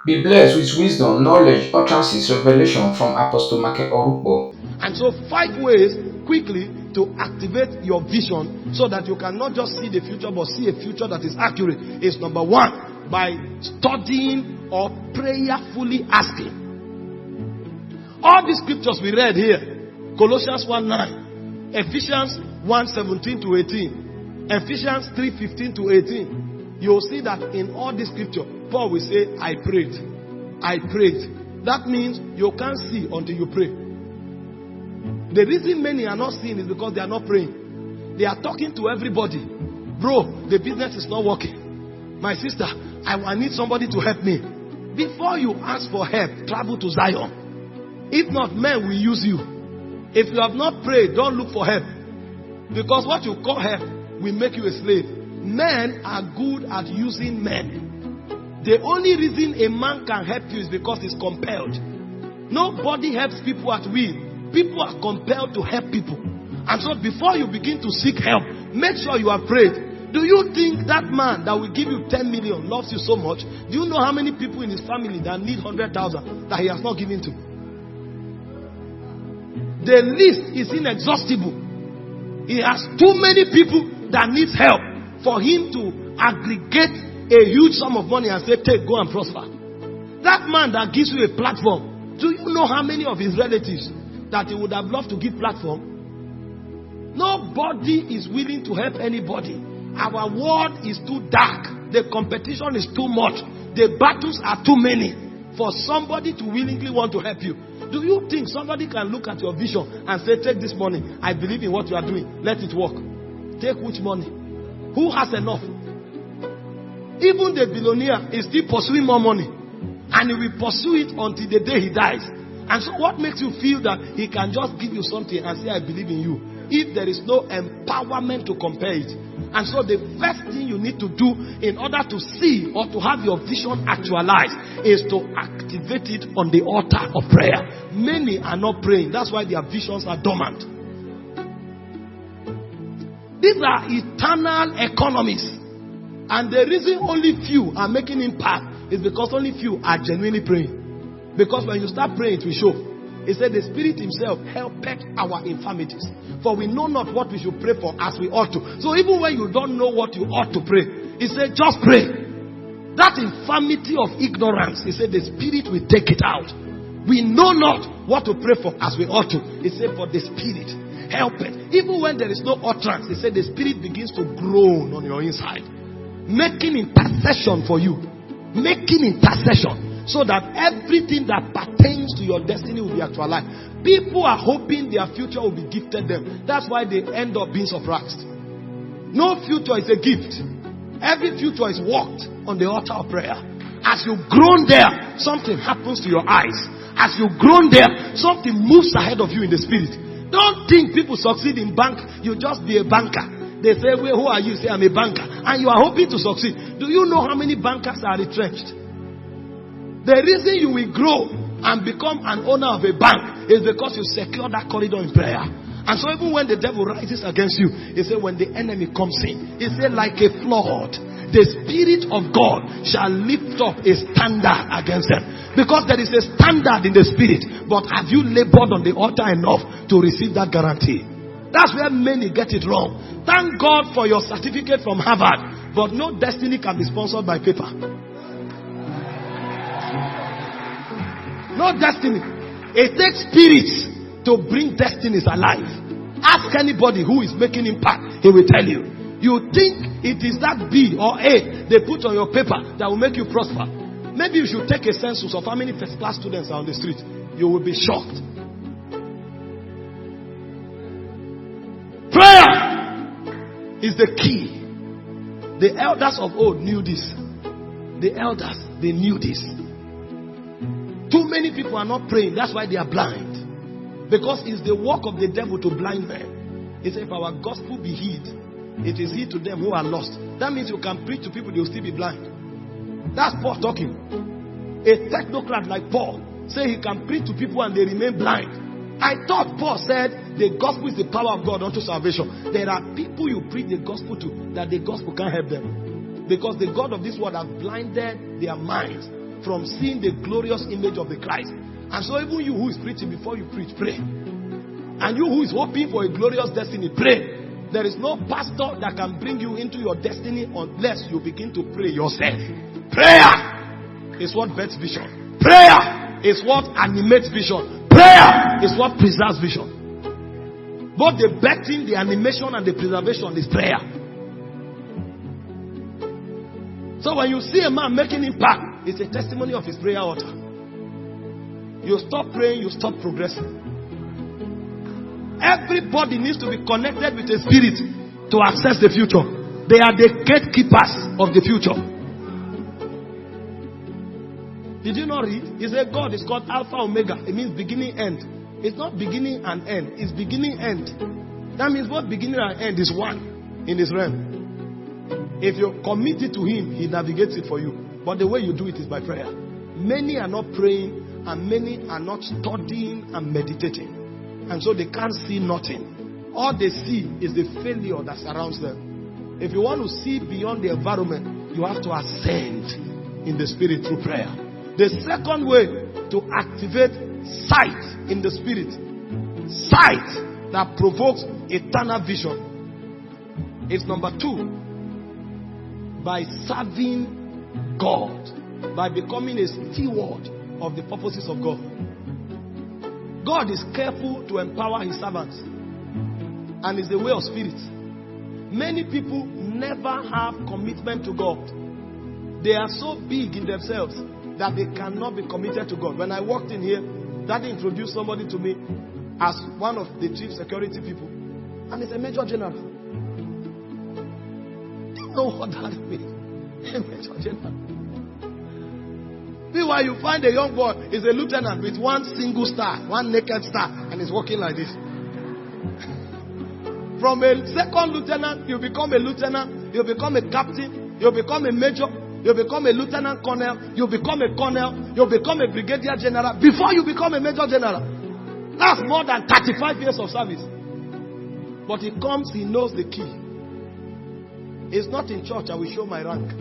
Be blessed with wisdom, knowledge, utterances, revelation from Apostle Michael Orokpo. And so 5 ways quickly to activate your vision so that you can not just see the future but see a future that is accurate is number 1, by studying or prayerfully asking. All these scriptures we read here, Colossians 1:9, Ephesians 1:17 to 18, Ephesians 3:15 to 18, you'll see that in all these scriptures, Paul will say, I prayed. I prayed. That means you can't see until you pray. The reason many are not seeing is because they are not praying. They are talking to everybody. Bro, the business is not working. My sister, I need somebody to help me. Before you ask for help, travel to Zion. If not, men will use you. If you have not prayed, don't look for help. Because what you call help will make you a slave. Men are good at using men. The only reason a man can help you is because he's compelled. Nobody helps people at will. People are compelled to help people. And so before you begin to seek help, make sure you have prayed. Do you think that man that will give you 10 million loves you so much? Do you know how many people in his family that need 100,000 that he has not given to? The list is inexhaustible. He has too many people that needs help for him to aggregate a huge sum of money and say, take, go and prosper. That man that gives you a platform, do you know how many of his relatives that he would have loved to give platform? Nobody is willing to help anybody. Our world is too dark. The competition is too much. The battles are too many for somebody to willingly want to help you. Do you think somebody can look at your vision and say, take this money, I believe in what you are doing, let it work? Take which money? Who has enough? Even the billionaire is still pursuing more money, and he will pursue it until the day he dies. And so what makes you feel that he can just give you something and say, I believe in you, if there is no empowerment to compare it? And so the first thing you need to do in order to see or to have your vision actualized is to activate it on the altar of prayer. Many are not praying. That's why their visions are dormant. These are eternal economies. And the reason only few are making impact is because only few are genuinely praying. Because when you start praying, it will show. He said the Spirit himself helpeth our infirmities. For we know not what we should pray for as we ought to. So even when you don't know what you ought to pray, he said just pray. That infirmity of ignorance, he said the Spirit will take it out. We know not what to pray for as we ought to. He said for the Spirit helpeth. Even when there is no utterance, he said the Spirit begins to groan on your inside, making intercession for you. Making intercession. So that everything that pertains to your destiny will be actualized. People are hoping their future will be gifted them. That's why they end up being surprised. No future is a gift. Every future is walked on the altar of prayer. As you groan there, something happens to your eyes. As you groan there, something moves ahead of you in the spirit. Don't think people succeed in bank. You just be a banker. They say, well, who are you? Say, I'm a banker. And you are hoping to succeed. Do you know how many bankers are retrenched? The reason you will grow and become an owner of a bank is because you secure that corridor in prayer. And so even when the devil rises against you, he said when the enemy comes in, he said like a flood, the Spirit of God shall lift up a standard against them. Because there is a standard in the Spirit. But have you labored on the altar enough to receive that guarantee? That's where many get it wrong. Thank God for your certificate from Harvard. But no destiny can be sponsored by paper. No destiny. It takes spirits to bring destinies alive. Ask anybody who is making impact. He will tell you. You think it is that B or A they put on your paper that will make you prosper. Maybe you should take a census of how many first class students are on the street. You will be shocked. Prayer is the key. The elders of old knew this. The elders, they knew this. Too many people are not praying. That's why they are blind. Because it's the work of the devil to blind men. He said, if our gospel be hid, it is hid to them who are lost. That means you can preach to people, they will still be blind. That's Paul talking. A technocrat like Paul say he can preach to people and they remain blind. I thought Paul said the gospel is the power of God unto salvation. There are people you preach the gospel to that the gospel can't help them. Because the God of this world has blinded their minds. from seeing the glorious image of the Christ. And so even you who is preaching, before you preach, pray. And you who is hoping for a glorious destiny, pray. There is no pastor that can bring you into your destiny unless you begin to pray yourself. Prayer is what births vision. Prayer is what animates vision. Prayer is what preserves vision. Both the birthing, the animation, and the preservation is prayer. So when you see a man making impact, it's a testimony of his prayer altar. You stop praying, you stop progressing. Everybody needs to be connected with a spirit to access the future. They are the gatekeepers of the future. Did you not read? He said God is called Alpha Omega. It means beginning end. It's not beginning and end. It's beginning end. That means both beginning and end is one in his realm. If you commit it to him, he navigates it for you. But the way you do it is by prayer. Many are not praying and many are not studying and meditating. And so they can't see nothing. All they see is the failure that surrounds them. If you want to see beyond the environment, you have to ascend in the spirit through prayer. The second way to activate sight in the spirit, sight that provokes eternal vision, is number 2, by serving God, by becoming a steward of the purposes of God. God is careful to empower his servants, and is the way of spirit. Many people never have commitment to God. They are so big in themselves that they cannot be committed to God. When I walked in here, Daddy introduced somebody to me as one of the chief security people, and it's a major general. Do you know what that means? A major general. Meanwhile, you find a young boy is a lieutenant with one single star, one naked star, and he's walking like this. From a second lieutenant, you become a lieutenant, you become a captain, you become a major, you become a lieutenant colonel, you become a colonel, you become a brigadier general before you become a major general. That's more than 35 years of service. But he comes, he knows the key. It's not in church, I will show my rank.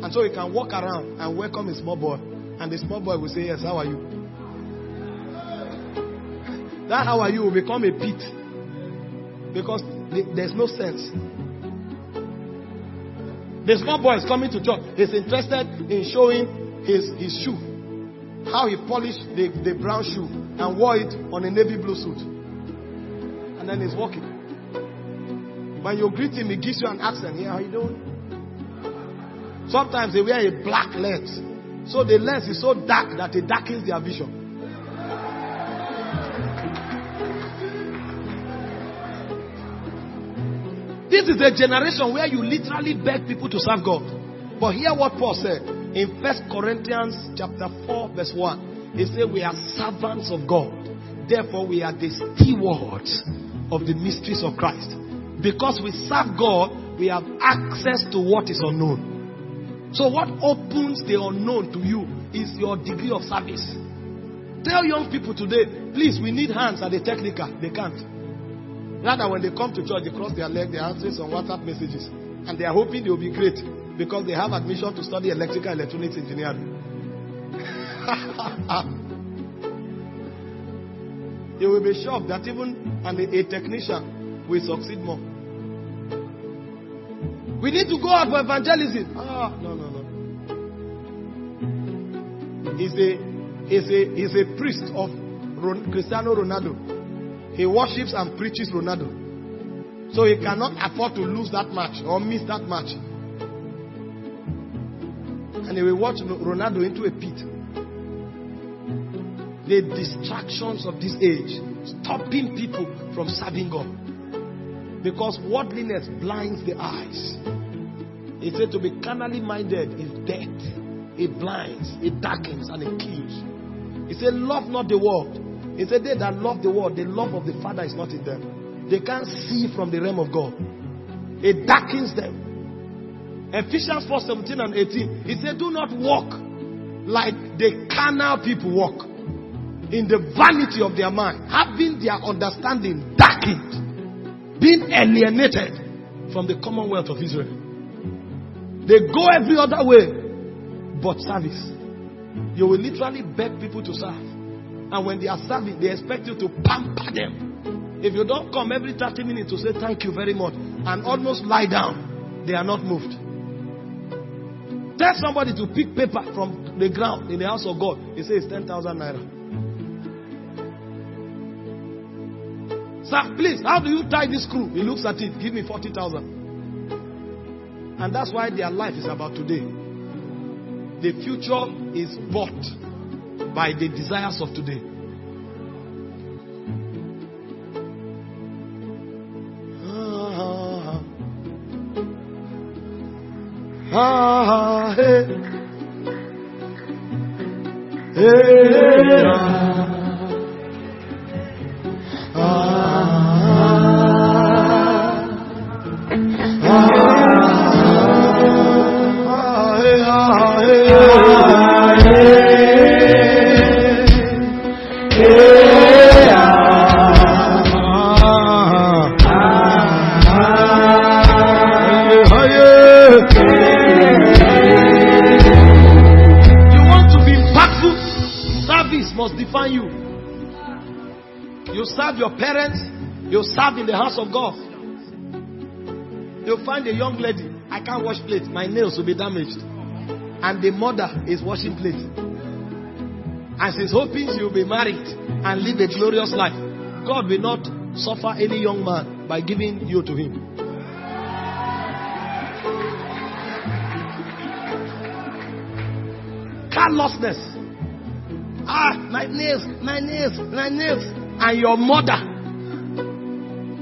And so he can walk around and welcome a small boy. And the small boy will say, yes, how are you? That how are you will become a pit. Because there's no sense. The small boy is coming to church. He's interested in showing his shoe. How he polished the brown shoe and wore it on a navy blue suit. And then he's walking. When you greet him, he gives you an accent. Yeah, how you doing? Sometimes they wear a black lens. So the lens is so dark that it darkens their vision. This is a generation where you literally beg people to serve God. But hear what Paul said in 1 Corinthians chapter 4 verse 1. He said we are servants of God. Therefore we are the stewards of the mysteries of Christ. Because we serve God, we have access to what is unknown. So what opens the unknown to you is your degree of service. Tell young people today, please, we need hands at the technical. They can't. Rather, when they come to church, they cross their leg, they're answering some WhatsApp messages. And they are hoping they will be great because they have admission to study electrical and electronics engineering. You will be shocked that even a technician will succeed more. We need to go out for evangelism. No. He's a priest of Cristiano Ronaldo. He worships and preaches Ronaldo. So he cannot afford to lose that match or miss that match. And he will watch Ronaldo into a pit. The distractions of this age stopping people from serving God. Because worldliness blinds the eyes. He said to be carnally minded is death. It blinds, it darkens, and it kills. He said, love not the world. He said, they that love the world, the love of the Father is not in them. They can't see from the realm of God. It darkens them. Ephesians 4:17 and 18. He said, do not walk like the carnal people walk, in the vanity of their mind, having their understanding darkened, being alienated from the commonwealth of Israel. They go every other way but service. You will literally beg people to serve. And when they are serving, they expect you to pamper them. If you don't come every 30 minutes to say thank you very much and almost lie down, they are not moved. Tell somebody to pick paper from the ground in the house of God. He says 10,000 naira. Sir, please, how do you tie this screw? He looks at it. Give me 40,000. And that's why their life is about today. The future is bought by the desires of today. Hey. Hey. Must define you. You serve your parents, you serve in the house of God. You'll find a young lady, I can't wash plates, my nails will be damaged. And the mother is washing plates. And she's hoping she will be married and live a glorious life. God will not suffer any young man by giving you to him. Carelessness. My nails. And your mother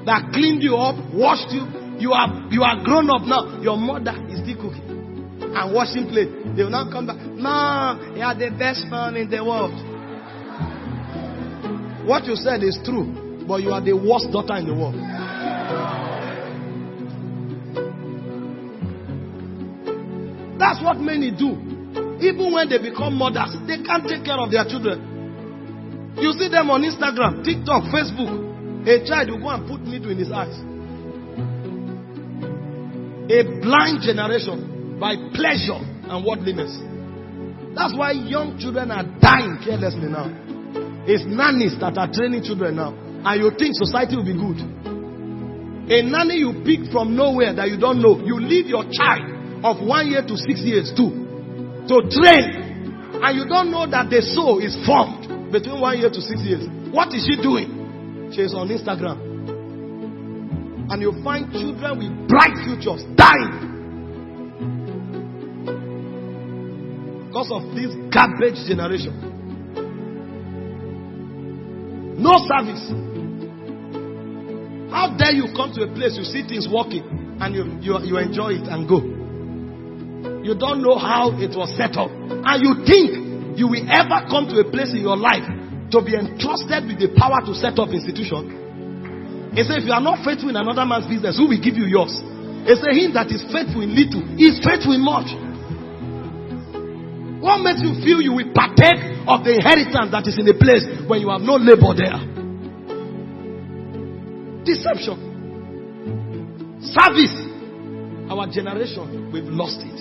that cleaned you up, washed you, you are grown up now. Your mother is still cooking and washing plates. They will now come back. Mom, you are the best mom in the world. What you said is true, but you are the worst daughter in the world. That's what many do. Even when they become mothers, they can't take care of their children. You see them on Instagram, TikTok, Facebook. A child will go and put needle in his eyes. A blind generation by pleasure and worldliness. That's why young children are dying carelessly now. It's nannies that are training children now. And you think society will be good. A nanny you pick from nowhere that you don't know. You leave your child of 1 year to 6 years too, to train. And you don't know that the soul is formed between 1 year to 6 years. What is she doing? She is on Instagram. And you find children with bright futures dying because of this garbage generation. No service. How dare you come to a place you see things working and you enjoy it and go. You don't know how it was set up. And you think you will ever come to a place in your life to be entrusted with the power to set up institution. He said, if you are not faithful in another man's business, who will give you yours? He said, him that is faithful in little is faithful in much. What makes you feel you will partake of the inheritance that is in the place when you have no labor there? Deception. Service. Our generation, we've lost it.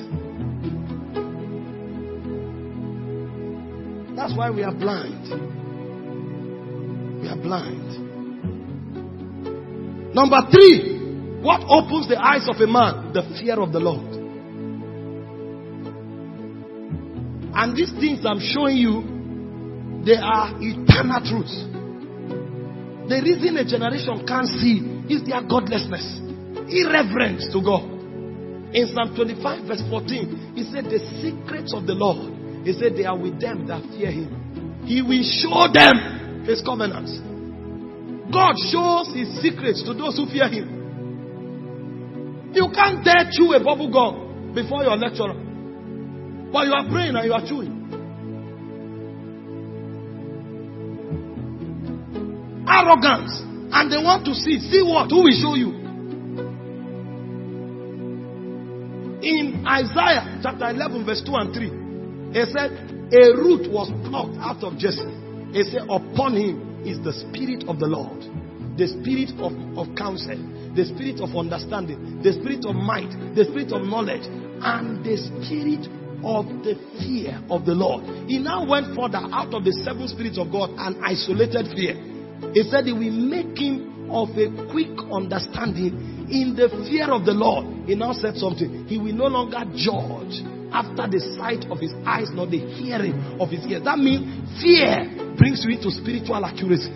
That's why we are blind. We are blind. Number 3, what opens the eyes of a man? The fear of the Lord. And these things I'm showing you, they are eternal truths. The reason a generation can't see is their godlessness, irreverence to God. In Psalm 25 verse 14, he said, the secrets of the Lord, he said, they are with them that fear him. He will show them his covenants. God shows his secrets to those who fear him. You can't dare chew a bubble gum before your lecturer. But you are praying and you are chewing. Arrogance. And they want to see. See what? Who will show you? In Isaiah chapter 11 verse 2 and 3. It said, a root was plucked out of Jesse. It said, upon him is the spirit of the Lord. The spirit of counsel. The spirit of understanding. The spirit of might. The spirit of knowledge. And the spirit of the fear of the Lord. He now went further out of the 7 spirits of God and isolated fear. He said he will make him of a quick understanding in the fear of the Lord. He now said something. He will no longer judge after the sight of his eyes, nor the hearing of his ears. That means fear brings you into spiritual accuracy.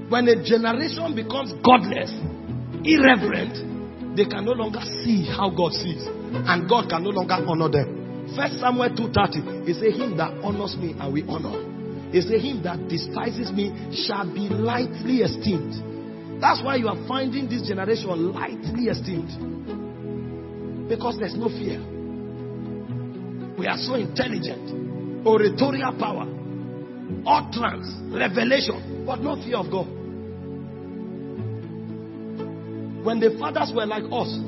When a generation becomes godless, irreverent, they can no longer see how God sees, and God can no longer honor them. 1 Samuel 2:30, he said, him that honors me I will honor. He said, him that despises me shall be lightly esteemed. That's why you are finding this generation lightly esteemed, because there's no fear. We are so intelligent, oratorial power, utterance, revelation, but no fear of God. When the fathers were like us,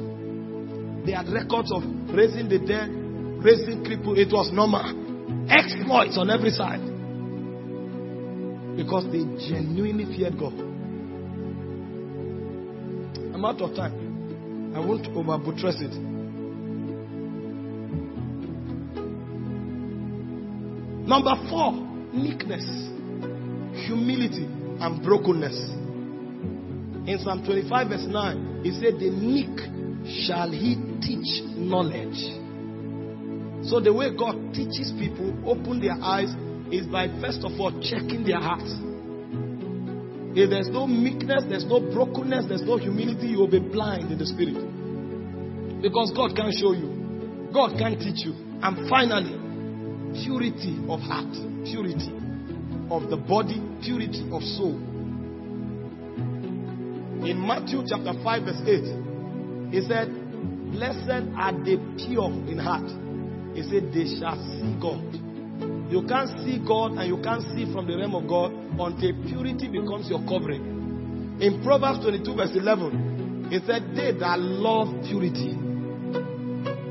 they had records of raising the dead, raising crippled. It was normal. Exploits on every side. Because they genuinely feared God. I'm out of time. I won't over-buttress it. Number 4, meekness, humility, and brokenness. In Psalm 25 verse 9, he said, the meek shall he teach knowledge. So the way God teaches people, open their eyes, is by first of all checking their hearts. If there's no meekness, there's no brokenness, there's no humility, you will be blind in the spirit. Because God can't show you. God can't teach you. And finally, purity of heart, purity of the body, purity of soul. In Matthew chapter 5 verse 8, he said, blessed are the pure in heart. He said, they shall see God. You can't see God and you can't see from the realm of God until purity becomes your covering. In Proverbs 22 verse 11, he said, they that love purity,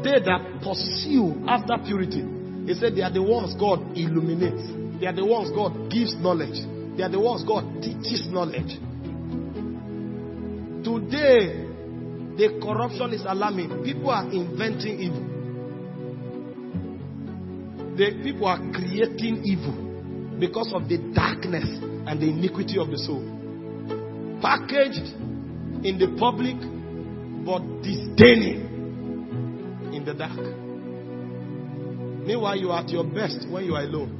they that pursue after purity, he said they are the ones God illuminates. They are the ones God gives knowledge. They are the ones God teaches knowledge. Today, the corruption is alarming. People are inventing evil. The people are creating evil because of the darkness and the iniquity of the soul. Packaged in the public, but disdaining in the dark. Meanwhile, you are at your best when you are alone.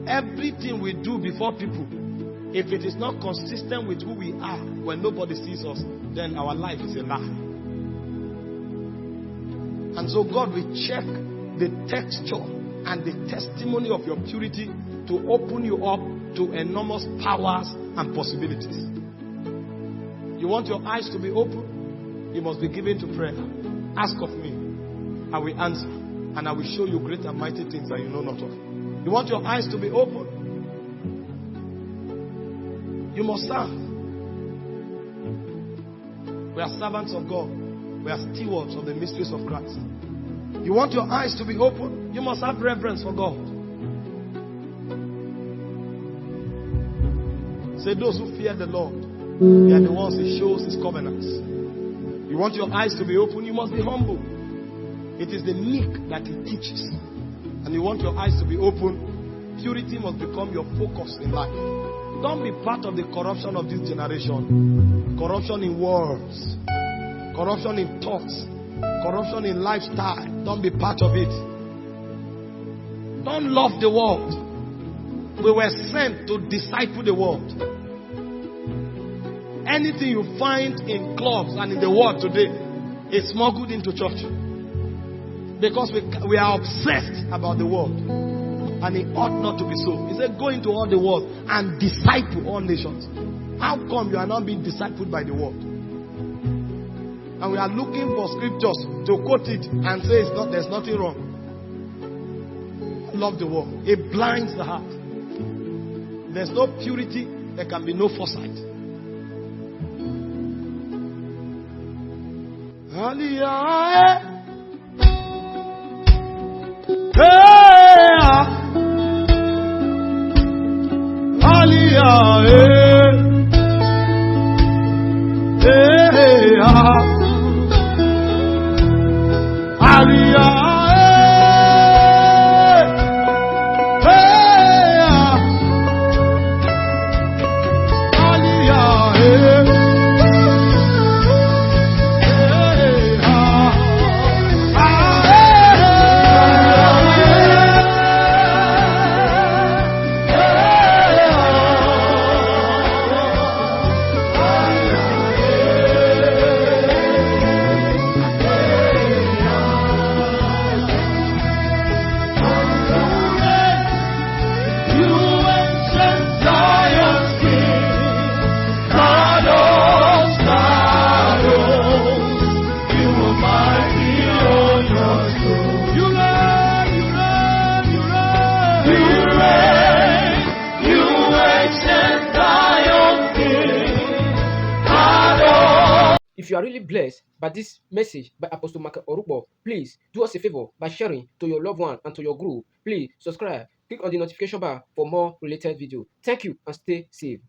Everything we do before people, if it is not consistent with who we are when nobody sees us, then our life is a lie. And so God will check the texture and the testimony of your purity to open you up to enormous powers and possibilities. You want your eyes to be open? You must be given to prayer. Ask of me, I will answer, and I will show you great and mighty things that you know not of. You want your eyes to be open? You must serve. We are servants of God. We are stewards of the mysteries of Christ. You want your eyes to be open? You must have reverence for God. Say, those who fear the Lord, they are the ones He shows His covenants. You want your eyes to be open? You must be humble. It is the meek that He teaches. And you want your eyes to be open? Purity must become your focus in life. Don't be part of the corruption of this generation. Corruption in words, corruption in thoughts, corruption in lifestyle. Don't be part of it. Don't love the world. We were sent to disciple the world. Anything you find in clubs and in the world today is smuggled into church. Because we are obsessed about the world. And it ought not to be so. He said, go into all the world and disciple all nations. How come you are not being discipled by the world? And we are looking for scriptures to quote it and say there's nothing wrong. Love the world. It blinds the heart. There's no purity, there can be no foresight. Hallelujah. If you are really blessed by this message by Apostle Michael Orokpo, please do us a favor by sharing to your loved one and to your group. Please subscribe. Click on the notification bar for more related video. Thank you and stay safe.